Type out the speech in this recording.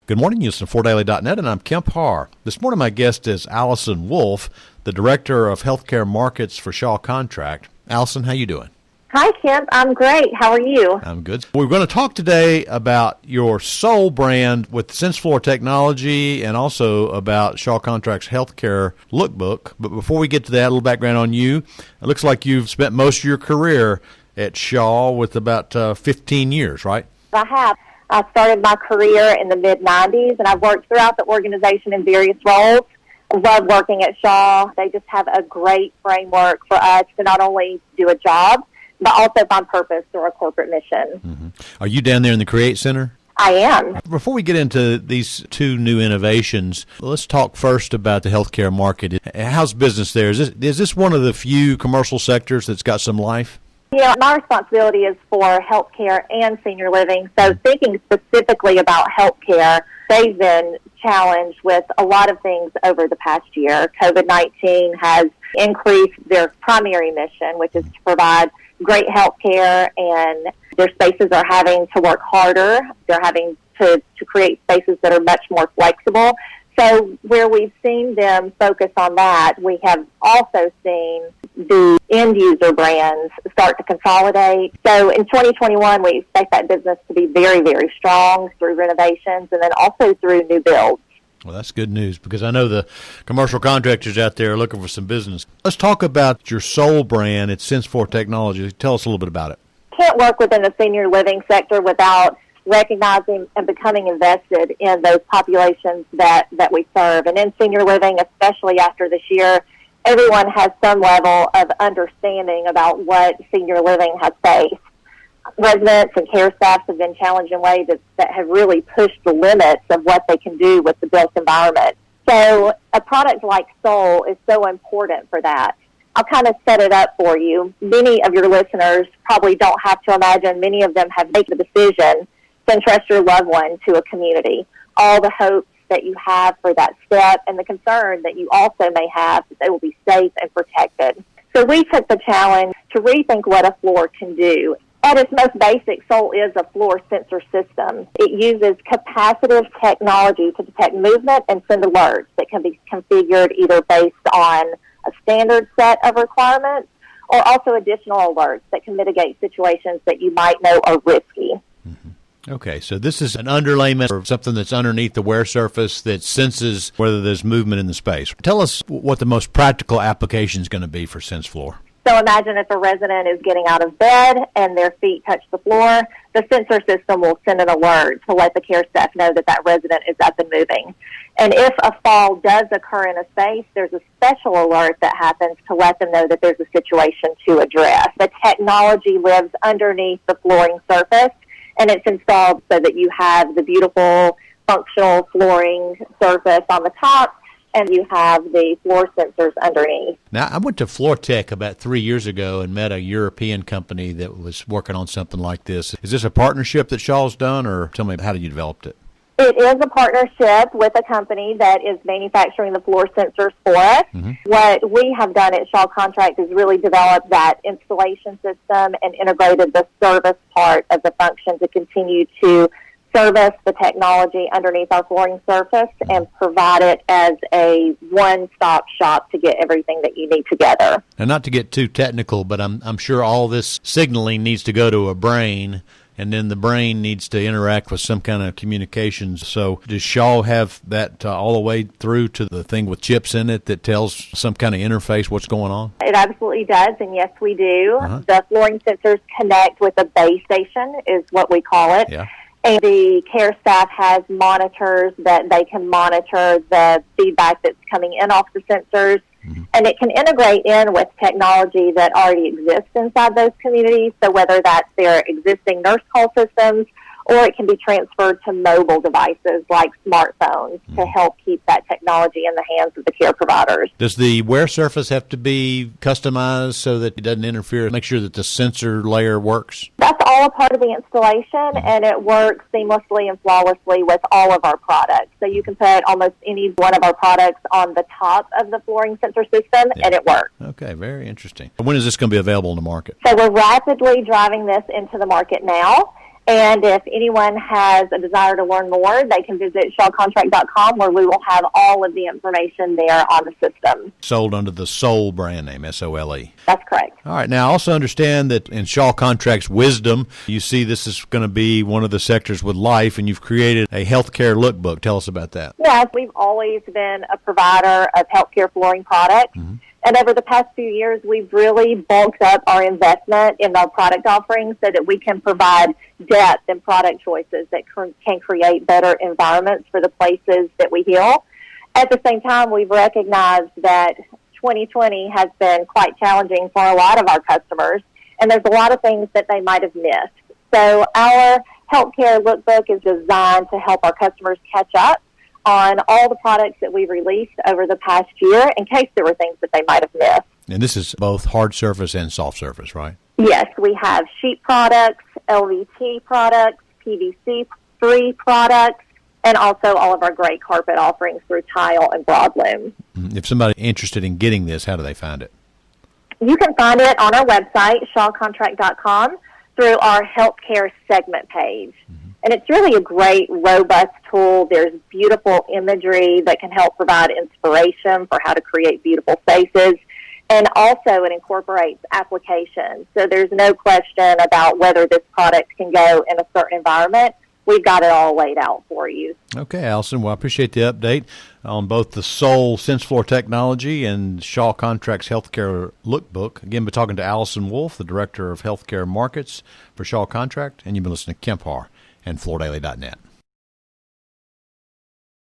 Good morning, you listen to FloorDaily.net, and I'm Kemp Harr. This morning my guest is Allison Wolff, the Director of Healthcare Markets for Shaw Contract. Allison, how you doing? Hi, Kemp. I'm great. How are you? I'm good. We're going to talk today about your sole brand with SenseFloor technology and also about Shaw Contract's healthcare Lookbook. But before we get to that, a little background on you. It looks like you've spent most of your career at Shaw with about 15 years, right? I have. I started my career in the mid-'90s, and I've worked throughout the organization in various roles. I love working at Shaw. They just have a great framework for us to not only do a job, but also find purpose through our corporate mission. Mm-hmm. Are you down there in the Create Center? I am. Before we get into these two new innovations, let's talk first about the healthcare market. How's business there? Is this one of the few commercial sectors that's got some life? Yeah, my responsibility is for healthcare and senior living. So thinking specifically about healthcare, they've been challenged with a lot of things over the past year. COVID-19 has increased their primary mission, which is to provide great healthcare, and their spaces are having to work harder. They're having to create spaces that are much more flexible. So where we've seen them focus on that, we have also seen the end user brands start to consolidate. So in 2021, we expect that business to be very, very strong through renovations and then also through new builds. Well, that's good news because I know the commercial contractors out there are looking for some business. Let's talk about your sole brand. It's SenseFloor Technology. Tell us a little bit about it. Can't work within the senior living sector without recognizing and becoming invested in those populations that we serve. And in senior living, especially after this year, everyone has some level of understanding about what senior living has faced. Residents and care staffs have been challenged in ways that have really pushed the limits of what they can do with the built environment. So a product like Soul is so important for that. I'll kind of set it up for you. Many of your listeners probably don't have to imagine. Many of them have made the decision to entrust your loved one to a community. All the hopes that you have for that step and the concern that you also may have that they will be safe and protected. So we took the challenge to rethink what a floor can do. At its most basic, Soul is a floor sensor system. It uses capacitive technology to detect movement and send alerts that can be configured either based on a standard set of requirements or also additional alerts that can mitigate situations that you might know are risky. Okay, so this is an underlayment or something that's underneath the wear surface that senses whether there's movement in the space. Tell us what the most practical application is going to be for SenseFloor. So imagine if a resident is getting out of bed and their feet touch the floor, the sensor system will send an alert to let the care staff know that resident is up and moving. And if a fall does occur in a space, there's a special alert that happens to let them know that there's a situation to address. The technology lives underneath the flooring surface, and it's installed so that you have the beautiful functional flooring surface on the top, and you have the floor sensors underneath. Now, I went to Floortech about 3 years ago and met a European company that was working on something like this. Is this a partnership that Shaw's done, or tell me, how did you develop it? It is a partnership with a company that is manufacturing the floor sensors for us. Mm-hmm. What we have done at Shaw Contract is really develop that installation system and integrated the service part of the function to continue to service the technology underneath our flooring surface and provide it as a one-stop shop to get everything that you need together. And not to get too technical, but I'm sure all this signaling needs to go to a brain, and then the brain needs to interact with some kind of communications. So does Shaw have that all the way through to the thing with chips in it that tells some kind of interface what's going on? It absolutely does, and yes, we do. Uh-huh. The flooring sensors connect with a base station is what we call it. Yeah. And the care staff has monitors that they can monitor the feedback that's coming in off the sensors. Mm-hmm. And it can integrate in with technology that already exists inside those communities. So whether that's their existing nurse call systems or it can be transferred to mobile devices like smartphones to help keep that technology in the hands of the care providers. Does the wear surface have to be customized so that it doesn't interfere? Make sure that the sensor layer works? That's all a part of the installation, and it works seamlessly and flawlessly with all of our products. So you can put almost any one of our products on the top of the flooring sensor system, and it works. Okay, very interesting. When is this going to be available in the market? So we're rapidly driving this into the market now. And if anyone has a desire to learn more, they can visit shawcontract.com, where we will have all of the information there on the system. Sold under the Soul brand name, S-O-L-E. That's correct. All right. Now, I also understand that in Shaw Contract's wisdom, you see this is going to be one of the sectors with life, and you've created a healthcare lookbook. Tell us about that. Yes, we've always been a provider of healthcare flooring products. Mm-hmm. And over the past few years, we've really bulked up our investment in our product offerings so that we can provide depth and product choices that can create better environments for the places that we heal. At the same time, we've recognized that 2020 has been quite challenging for a lot of our customers, and there's a lot of things that they might have missed. So our healthcare lookbook is designed to help our customers catch up on all the products that we've released over the past year in case there were things that they might have missed. And this is both hard surface and soft surface, right? Yes, we have sheet products, LVT products, PVC-free products, and also all of our great carpet offerings through tile and broadloom. If somebody's interested in getting this, how do they find it? You can find it on our website, shawcontract.com, through our healthcare segment page. And it's really a great, robust tool. There's beautiful imagery that can help provide inspiration for how to create beautiful spaces. And also it incorporates applications. So there's no question about whether this product can go in a certain environment. We've got it all laid out for you. Okay, Allison. Well, I appreciate the update on both the Soul SenseFloor technology and Shaw Contract's Healthcare Lookbook. Again, we're talking to Allison Wolff, the Director of Healthcare Markets for Shaw Contract, and you've been listening to Kemp Harr and FloorDaily.net.